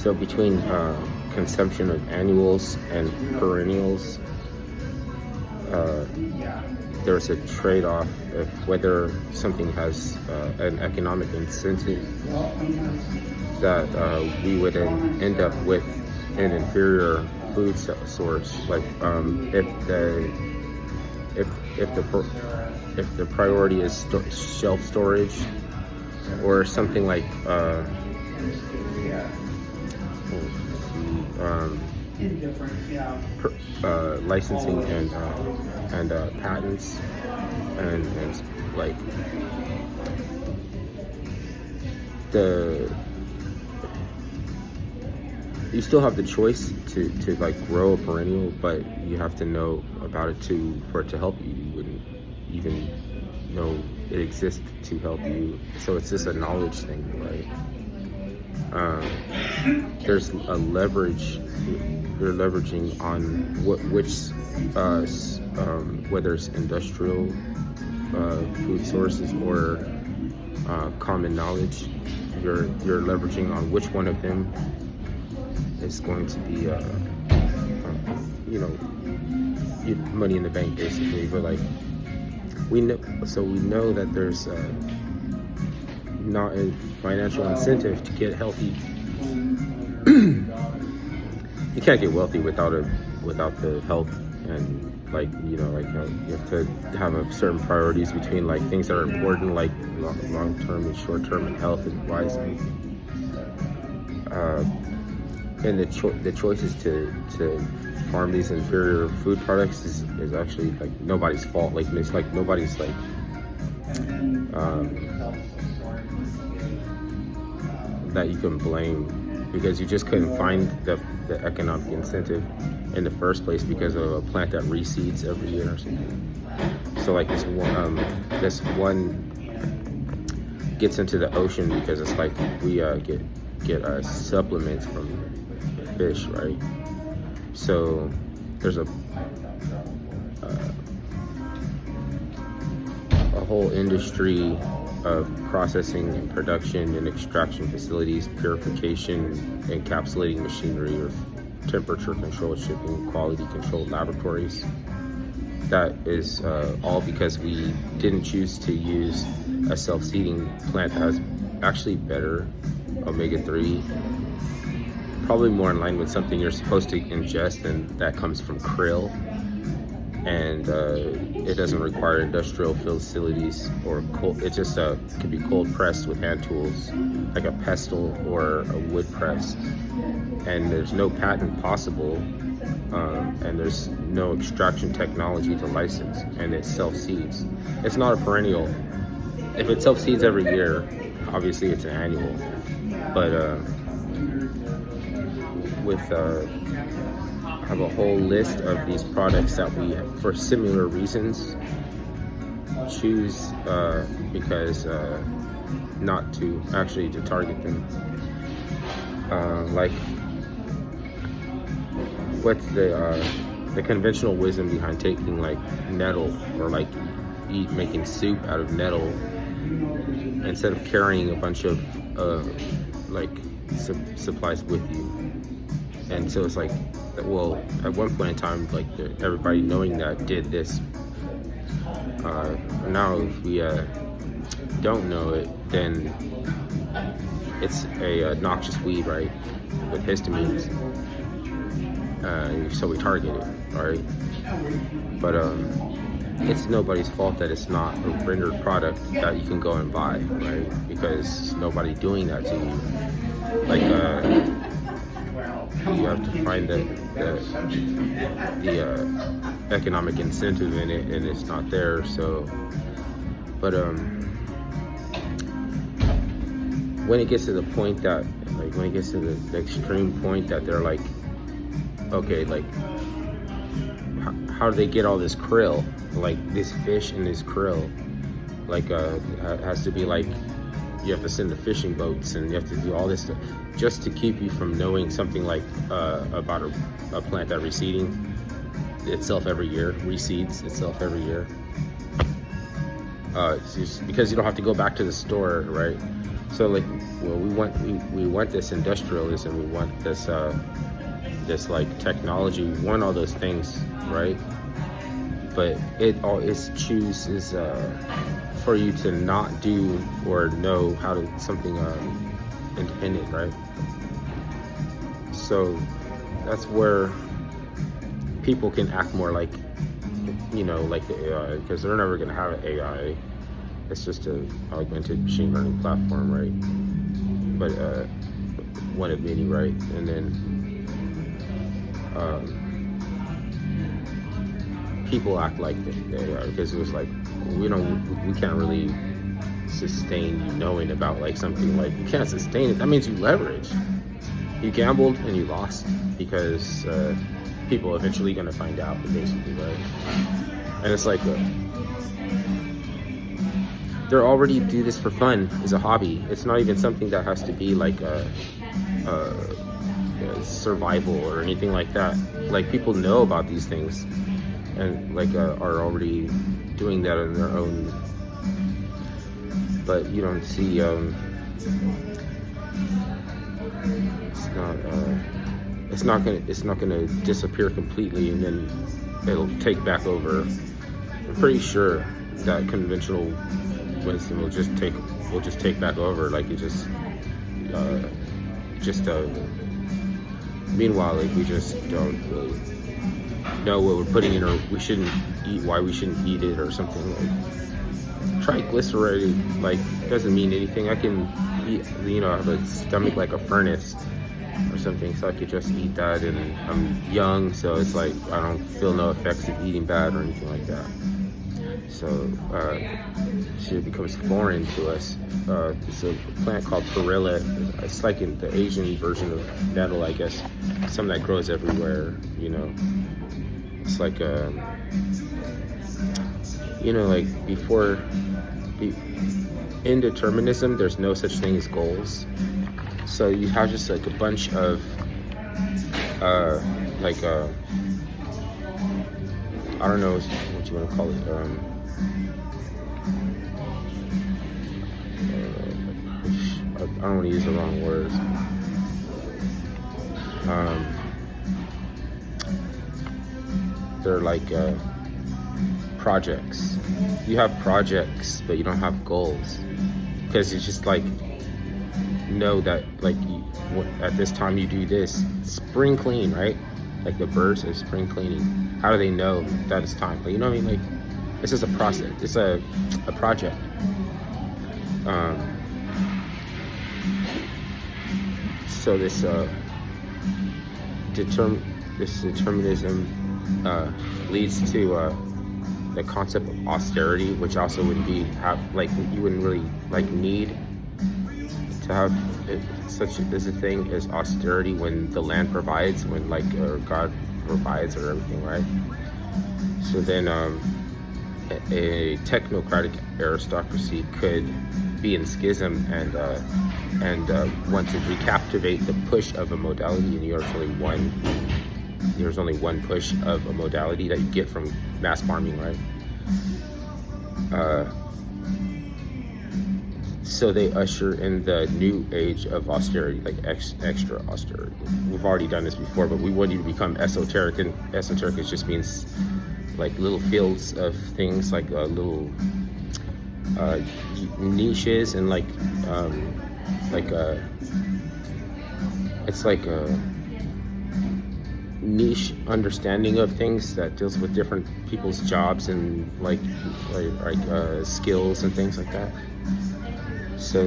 So between consumption of annuals and perennials, uh, there's a trade-off of whether something has an economic incentive that we would end up with an inferior food source. Like if the priority is shelf storage, or something like licensing and patents and like you still have the choice to like grow a perennial, but you have to know about it for it to help you. You wouldn't even know it exists to help you. So it's just a knowledge thing, right? There's a leverage. You're leveraging on whether it's industrial food sources or common knowledge. You're leveraging on which one of them is going to be money in the bank, basically. But like we know that there's not a financial incentive to get healthy. You can't get wealthy without the health, and you have to have a certain priorities between like things that are important, like long term and short term, and health and wise. And the choices to farm these inferior food products is actually like nobody's fault. Like it's like nobody's like that you can blame, because you just couldn't find the economic incentive in the first place because of a plant that reseeds every year or something. So like this one gets into the ocean because it's like we get our supplements from fish, right? So there's a whole industry of processing and production and extraction facilities, purification, encapsulating machinery, or temperature control, shipping, quality control laboratories. That is all because we didn't choose to use a self-seeding plant that has actually better omega-3, probably more in line with something you're supposed to ingest, and that comes from krill. And it doesn't require industrial facilities or cold. It just can be cold pressed with hand tools, like a pestle or a wood press. And there's no patent possible, and there's no extraction technology to license, and it self-seeds. It's not a perennial. If it self-seeds every year, obviously it's an annual. But have a whole list of these products that we, for similar reasons, choose because not to actually to target them. Like, what's the conventional wisdom behind taking like nettle, or like making soup out of nettle, instead of carrying a bunch of supplies with you? And so it's like, well, at one point in time, like everybody knowing that did this. Now if we don't know it, then it's a noxious weed, right, with histamines. So we target it, right? But it's nobody's fault that it's not a rendered product that you can go and buy, right? Because nobody's doing that to you. Like you have to find the economic incentive in it, and it's not there. So, but when it gets to the point that, like, when it gets to the extreme point that they're like, okay, like, how do they get all this krill, like this fish and this krill? Like, it has to be like, you have to send the fishing boats, and you have to do all this stuff just to keep you from knowing something like about a plant that reseeds itself every year. It's just because you don't have to go back to the store, right? So like, well, we want this industrialism, we want this this like technology, we want all those things, right? But it chooses for you to not do or know how to something independent, right? So that's where people can act more like, like the AI, because they're never going to have an AI. It's just a augmented machine learning platform, right? But one of many, right? And then people act like the AI, because it was like, we can't really sustain you knowing about like something. Like, you can't sustain it. That means you leverage. You gambled and you lost, because people are eventually going to find out, basically, right? And it's like they already do this for fun, as a hobby. It's not even something that has to be like a survival or anything like that. Like, people know about these things and like are already doing that on their own, but you don't see it's not gonna disappear completely and then it'll take back over. I'm pretty sure that conventional wisdom will just take back over. Like, it just meanwhile, like, we just don't really know what we're putting in, or why we shouldn't eat it, or something. Like, triglyceride, like, doesn't mean anything. I can eat, I have a stomach like a furnace or something, so I could just eat that, and I'm young, so it's like I don't feel no effects of eating bad or anything like that. So shit becomes foreign to us. It's a plant called perilla. It's like in the Asian version of nettle, I guess. Something that grows everywhere, It's like like before indeterminism, there's no such thing as goals. So you have just like a bunch of I don't know what you want to call it. I don't want to use the wrong words. They're like projects. You have projects, but you don't have goals, because it's just like, know that like at this time you do this. Spring clean, right? Like the birds are spring cleaning. How do they know that it's time? Like, you know what I mean? Like, it's just a process. It's a project. So this determinism leads to the concept of austerity, which also would be you wouldn't really like need to have such a thing as austerity when the land provides, when or God provides, or everything, right? So then a technocratic aristocracy could be in schism and want to recaptivate the push of a modality, and there's only one push of a modality that you get from mass farming, right? So they usher in the new age of austerity, like extra austerity. We've already done this before, but we want you to become esoteric, and esoteric just means like little fields of things, like little niches, and it's like a niche understanding of things that deals with different people's jobs and like skills and things like that. So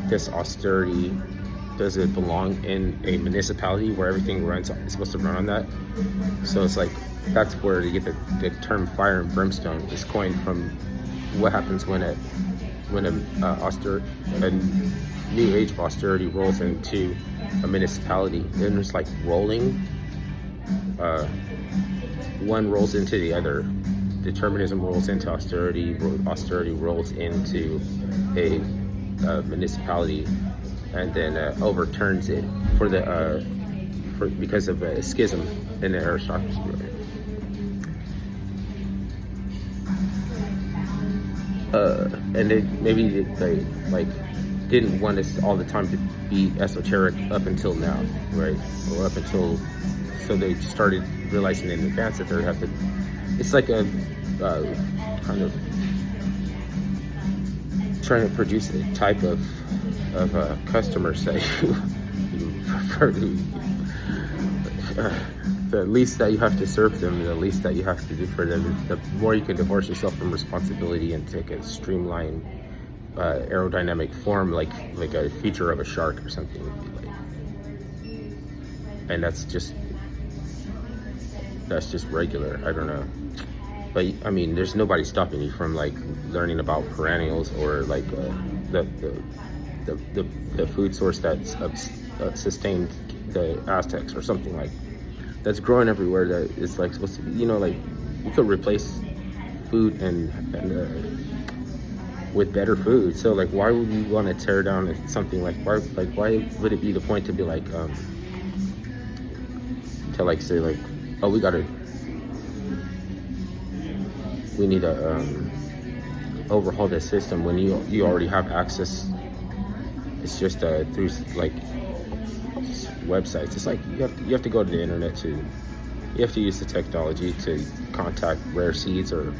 this austerity, does it belong in a municipality where everything is supposed to run on that? So it's like, that's where you get the term fire and brimstone is coined from. What happens when a new age of austerity rolls into a municipality? Then it's like rolling. One rolls into the other. Determinism rolls into austerity. Austerity rolls into a municipality, and then overturns it because of a schism in the aristocracy. and maybe they like didn't want us all the time to be esoteric up until now, right? Or up until, so they started realizing in advance that they have to. It's like a kind of trying to produce a type of customers that you prefer to. The least that you have to serve them, the least that you have to do for them, the more you can divorce yourself from responsibility and take a streamlined aerodynamic form, like a feature of a shark or something would be like. And that's just regular. I don't know, but I mean, there's nobody stopping you from like learning about perennials or like the food source that's sustained the Aztecs or something like that's growing everywhere, that is like supposed to be, you know, like you could replace food and with better food. So like, why would you want to tear down something like why would it be the point to be like to like say like, oh, we need to overhaul the system when you already have access. It's just through like websites. It's like you have to go to the internet you have to use the technology to contact rare seeds or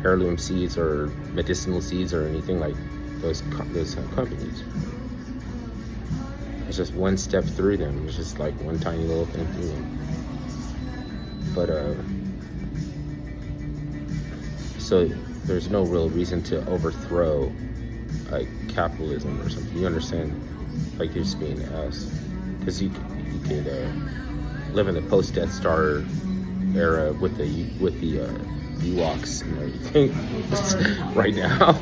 heirloom seeds or medicinal seeds or anything like those companies. It's just one step through them. It's just like one tiny little thing through them. But so there's no real reason to overthrow like capitalism or something. You understand? Like you're just being asked. Because you could live in the post-Death Star era with the Ewoks and everything right now.